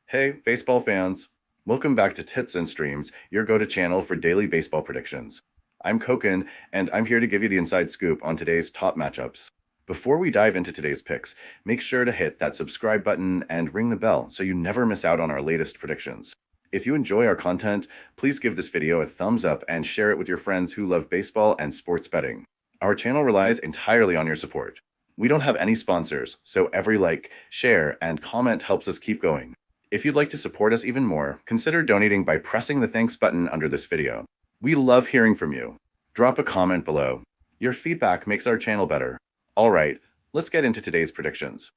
Hey, baseball fans. Welcome back to Tits and Streams, your go-to channel for daily baseball predictions. I'm Koken, and I'm here to give you the inside scoop on today's top matchups. Before we dive into today's picks, make sure to hit that subscribe button and ring the bell so you never miss out on our latest predictions. If you enjoy our content, please give this video a thumbs up and share it with your friends who love baseball and sports betting. Our channel relies entirely on your support. We don't have any sponsors, so every like, share, and comment helps us keep going. If you'd like to support us even more, consider donating by pressing the thanks button under this video. We love hearing from you. Drop a comment below. Your feedback makes our channel better. Alright, let's get into today's predictions.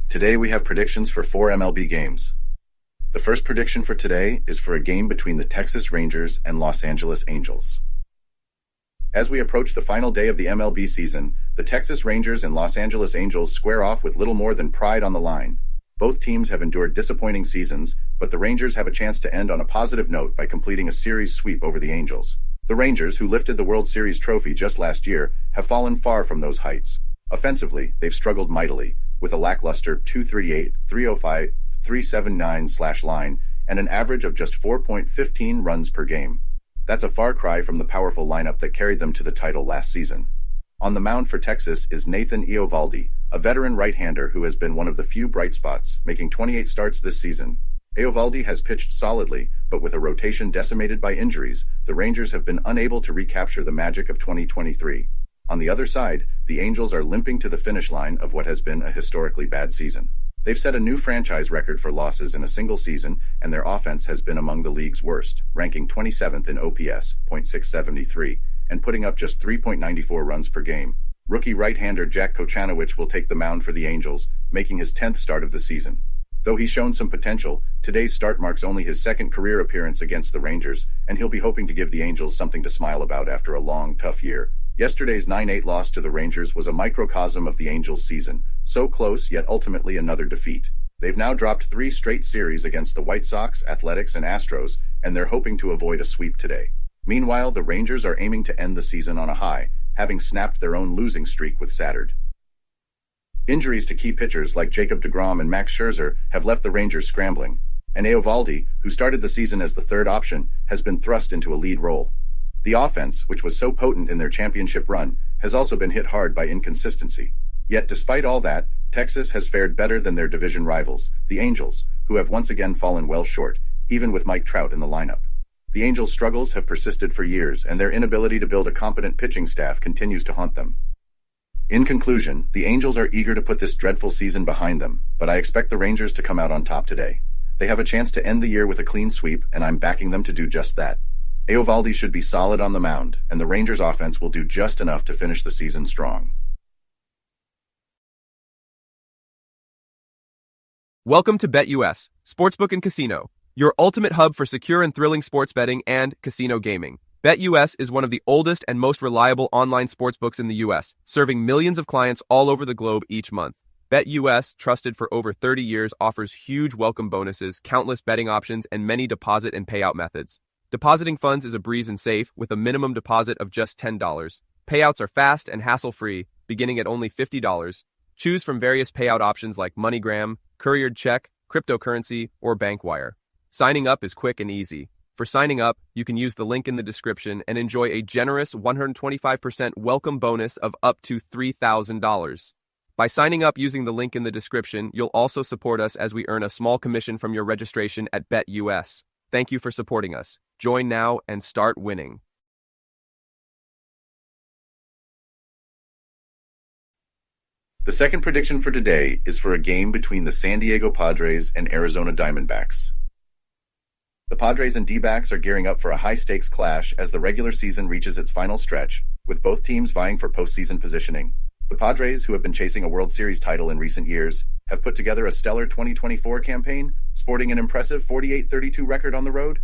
Today we have predictions for 4 MLB games. The first prediction for today is for a game between the Texas Rangers and Los Angeles Angels. As we approach the final day of the MLB season, the Texas Rangers and Los Angeles Angels square off with little more than pride on the line. Both teams have endured disappointing seasons, but the Rangers have a chance to end on a positive note by completing a series sweep over the Angels. The Rangers, who lifted the World Series trophy just last year, have fallen far from those heights. Offensively, they've struggled mightily, with a lackluster .238, .305, .379 line, and an average of just 4.15 runs per game. That's a far cry from the powerful lineup that carried them to the title last season. On the mound for Texas is Nathan Eovaldi, a veteran right-hander who has been one of the few bright spots, making 28 starts this season. Eovaldi has pitched solidly, but with a rotation decimated by injuries, the Rangers have been unable to recapture the magic of 2023. On the other side, the Angels are limping to the finish line of what has been a historically bad season. They've set a new franchise record for losses in a single season, and their offense has been among the league's worst, ranking 27th in OPS, .673, and putting up just 3.94 runs per game. Rookie right-hander Jack Kochanowicz will take the mound for the Angels, making his 10th start of the season. Though he's shown some potential, today's start marks only his second career appearance against the Rangers, and he'll be hoping to give the Angels something to smile about after a long, tough year. Yesterday's 9-8 loss to the Rangers was a microcosm of the Angels' season, so close yet ultimately another defeat. They've now dropped 3 straight series against the White Sox, Athletics, and Astros, and they're hoping to avoid a sweep today. Meanwhile, the Rangers are aiming to end the season on a high, having snapped their own losing streak with Saturday. Injuries to key pitchers like Jacob deGrom and Max Scherzer have left the Rangers scrambling, and Eovaldi, who started the season as the third option, has been thrust into a lead role. The offense, which was so potent in their championship run, has also been hit hard by inconsistency. Yet despite all that, Texas has fared better than their division rivals, the Angels, who have once again fallen well short, even with Mike Trout in the lineup. The Angels' struggles have persisted for years, and their inability to build a competent pitching staff continues to haunt them. In conclusion, the Angels are eager to put this dreadful season behind them, but I expect the Rangers to come out on top today. They have a chance to end the year with a clean sweep, and I'm backing them to do just that. Eovaldi should be solid on the mound, and the Rangers' offense will do just enough to finish the season strong. Welcome to BetUS, Sportsbook and Casino, your ultimate hub for secure and thrilling sports betting and casino gaming. BetUS is one of the oldest and most reliable online sportsbooks in the U.S., serving millions of clients all over the globe each month. BetUS, trusted for over 30 years, offers huge welcome bonuses, countless betting options, and many deposit and payout methods. Depositing funds is a breeze and safe, with a minimum deposit of just $10. Payouts are fast and hassle-free, beginning at only $50. Choose from various payout options like MoneyGram, couriered check, cryptocurrency, or bank wire. Signing up is quick and easy. For signing up, you can use the link in the description and enjoy a generous 125% welcome bonus of up to $3,000. By signing up using the link in the description, you'll also support us as we earn a small commission from your registration at BetUS. Thank you for supporting us. Join now and start winning. The second prediction for today is for a game between the San Diego Padres and Arizona Diamondbacks. The Padres and D-backs are gearing up for a high-stakes clash as the regular season reaches its final stretch, with both teams vying for postseason positioning. The Padres, who have been chasing a World Series title in recent years, have put together a stellar 2024 campaign, sporting an impressive 48-32 record on the road.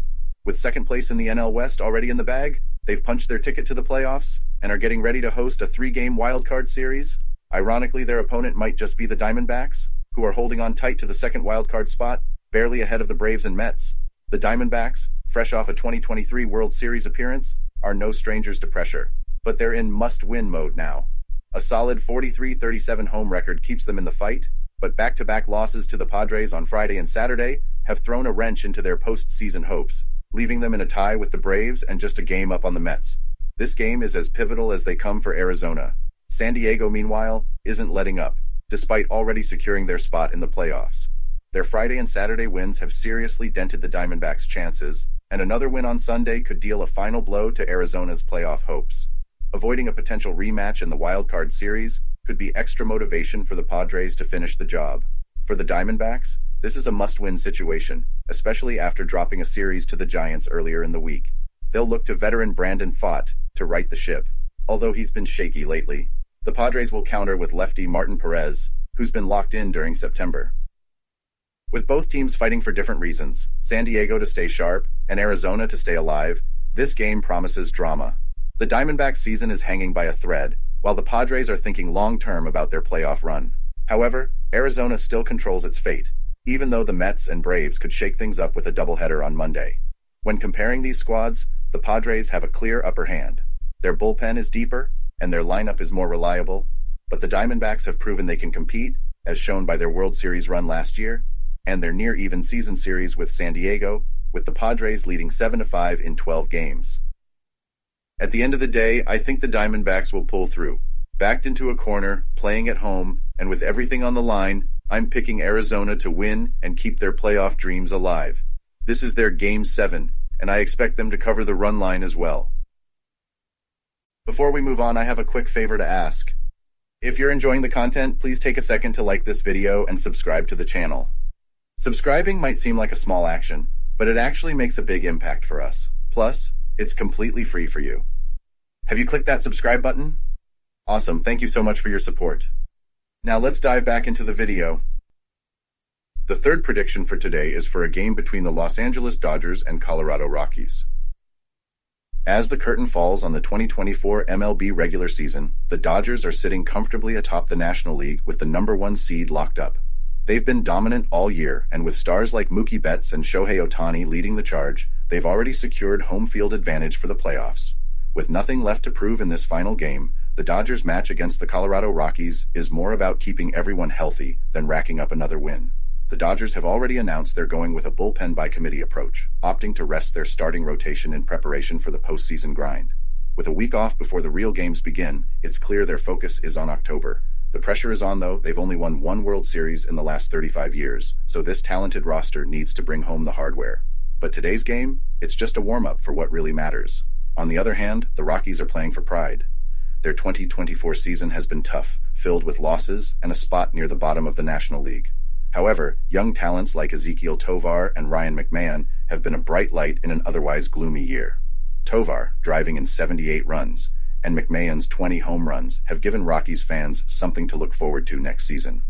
With second place in the NL West already in the bag, they've punched their ticket to the playoffs and are getting ready to host a 3-game wildcard series. Ironically, their opponent might just be the Diamondbacks, who are holding on tight to the second wildcard spot, barely ahead of the Braves and Mets. The Diamondbacks, fresh off a 2023 World Series appearance, are no strangers to pressure, but they're in must-win mode now. A solid 43-37 home record keeps them in the fight, but back-to-back losses to the Padres on Friday and Saturday have thrown a wrench into their postseason hopes, leaving them in a tie with the Braves and just a game up on the Mets. This game is as pivotal as they come for Arizona. San Diego, meanwhile, isn't letting up, despite already securing their spot in the playoffs. Their Friday and Saturday wins have seriously dented the Diamondbacks' chances, and another win on Sunday could deal a final blow to Arizona's playoff hopes. Avoiding a potential rematch in the wildcard series could be extra motivation for the Padres to finish the job. For the Diamondbacks, this is a must-win situation, especially after dropping a series to the Giants earlier in the week. They'll look to veteran Brandon Pfaadt to right the ship, although he's been shaky lately. The Padres will counter with lefty Martin Perez, who's been locked in during September. With both teams fighting for different reasons, San Diego to stay sharp and Arizona to stay alive, this game promises drama. The Diamondbacks season is hanging by a thread, while the Padres are thinking long-term about their playoff run. However, Arizona still controls its fate, even though the Mets and Braves could shake things up with a doubleheader on Monday. When comparing these squads, the Padres have a clear upper hand. Their bullpen is deeper, and their lineup is more reliable, but the Diamondbacks have proven they can compete, as shown by their World Series run last year, and their near-even season series with San Diego, with the Padres leading 7-5 in 12 games. At the end of the day, I think the Diamondbacks will pull through. Backed into a corner, playing at home, and with everything on the line, I'm picking Arizona to win and keep their playoff dreams alive. This is their Game 7, and I expect them to cover the run line as well. Before we move on, I have a quick favor to ask. If you're enjoying the content, please take a second to like this video and subscribe to the channel. Subscribing might seem like a small action, but it actually makes a big impact for us. Plus, it's completely free for you. Have you clicked that subscribe button? Awesome, thank you so much for your support. Now let's dive back into the video. The third prediction for today is for a game between the Los Angeles Dodgers and Colorado Rockies. As the curtain falls on the 2024 MLB regular season, the Dodgers are sitting comfortably atop the National League with the #1 seed locked up. They've been dominant all year, and with stars like Mookie Betts and Shohei Ohtani leading the charge, they've already secured home field advantage for the playoffs. With nothing left to prove in this final game, the Dodgers' match against the Colorado Rockies is more about keeping everyone healthy than racking up another win. The Dodgers have already announced they're going with a bullpen-by-committee approach, opting to rest their starting rotation in preparation for the postseason grind. With a week off before the real games begin, it's clear their focus is on October. The pressure is on, though. They've only won one World Series in the last 35 years, so this talented roster needs to bring home the hardware. But today's game, it's just a warm-up for what really matters. On the other hand, the Rockies are playing for pride. Their 2024 season has been tough, filled with losses and a spot near the bottom of the National League. However, young talents like Ezequiel Tovar and Ryan McMahon have been a bright light in an otherwise gloomy year. Tovar, driving in 78 runs, and McMahon's 20 home runs have given Rockies fans something to look forward to next season.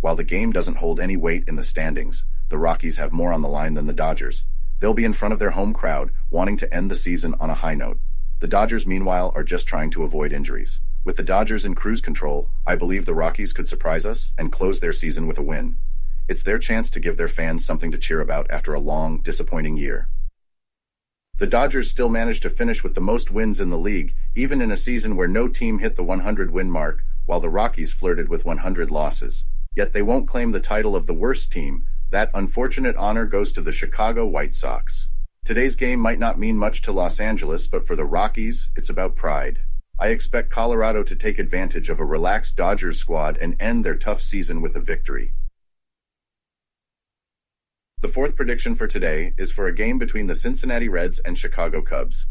While the game doesn't hold any weight in the standings, the Rockies have more on the line than the Dodgers. They'll be in front of their home crowd, wanting to end the season on a high note. The Dodgers, meanwhile, are just trying to avoid injuries. With the Dodgers in cruise control, I believe the Rockies could surprise us and close their season with a win. It's their chance to give their fans something to cheer about after a long, disappointing year. The Dodgers still managed to finish with the most wins in the league, even in a season where no team hit the 100-win mark, while the Rockies flirted with 100 losses. Yet they won't claim the title of the worst team. That unfortunate honor goes to the Chicago White Sox. Today's game might not mean much to Los Angeles, but for the Rockies, it's about pride. I expect Colorado to take advantage of a relaxed Dodgers squad and end their tough season with a victory. The fourth prediction for today is for a game between the Cincinnati Reds and Chicago Cubs.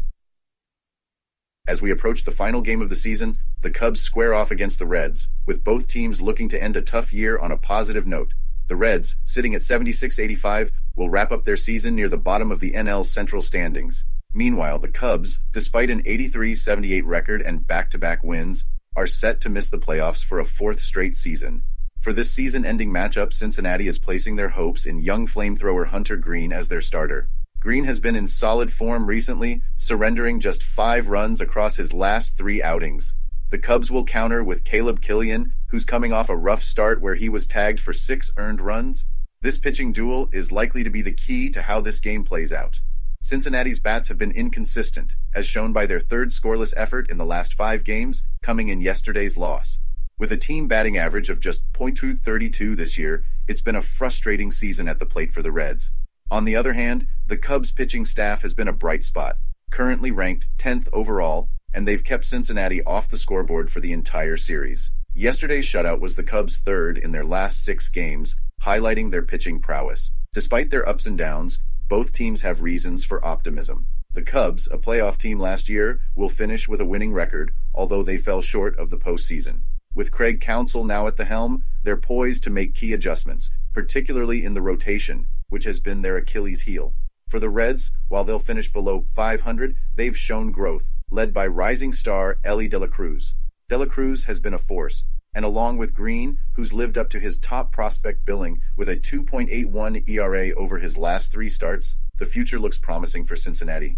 As we approach the final game of the season, the Cubs square off against the Reds, with both teams looking to end a tough year on a positive note. The Reds, sitting at 76-85, will wrap up their season near the bottom of the NL's Central standings. Meanwhile, the Cubs, despite an 83-78 record and back-to-back wins, are set to miss the playoffs for a fourth straight season. For this season-ending matchup, Cincinnati is placing their hopes in young flamethrower Hunter Greene as their starter. Greene has been in solid form recently, surrendering just 5 runs across his last 3 outings. The Cubs will counter with Caleb Killian, who's coming off a rough start where he was tagged for 6 earned runs. This pitching duel is likely to be the key to how this game plays out. Cincinnati's bats have been inconsistent, as shown by their third scoreless effort in the last 5 games, coming in yesterday's loss. With a team batting average of just .232 this year, it's been a frustrating season at the plate for the Reds. On the other hand, the Cubs' pitching staff has been a bright spot, currently ranked 10th overall, and they've kept Cincinnati off the scoreboard for the entire series. Yesterday's shutout was the Cubs' third in their last 6 games, highlighting their pitching prowess. Despite their ups and downs, both teams have reasons for optimism. The Cubs, a playoff team last year, will finish with a winning record, although they fell short of the postseason. With Craig Counsell now at the helm, they're poised to make key adjustments, particularly in the rotation, which has been their Achilles heel. For the Reds, while they'll finish below .500, they've shown growth, led by rising star Elly De La Cruz. De La Cruz has been a force, and along with Green, who's lived up to his top prospect billing with a 2.81 ERA over his last 3 starts, the future looks promising for Cincinnati.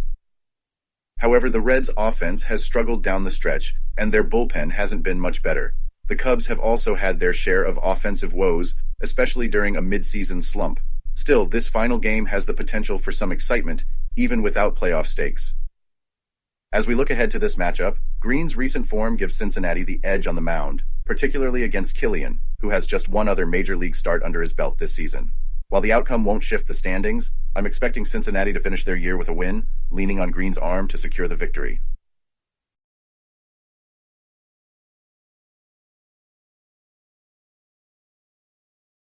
However, the Reds' offense has struggled down the stretch, and their bullpen hasn't been much better. The Cubs have also had their share of offensive woes, especially during a mid-season slump. Still, this final game has the potential for some excitement, even without playoff stakes. As we look ahead to this matchup, Green's recent form gives Cincinnati the edge on the mound, particularly against Killian, who has just one other major league start under his belt this season. While the outcome won't shift the standings, I'm expecting Cincinnati to finish their year with a win, leaning on Green's arm to secure the victory.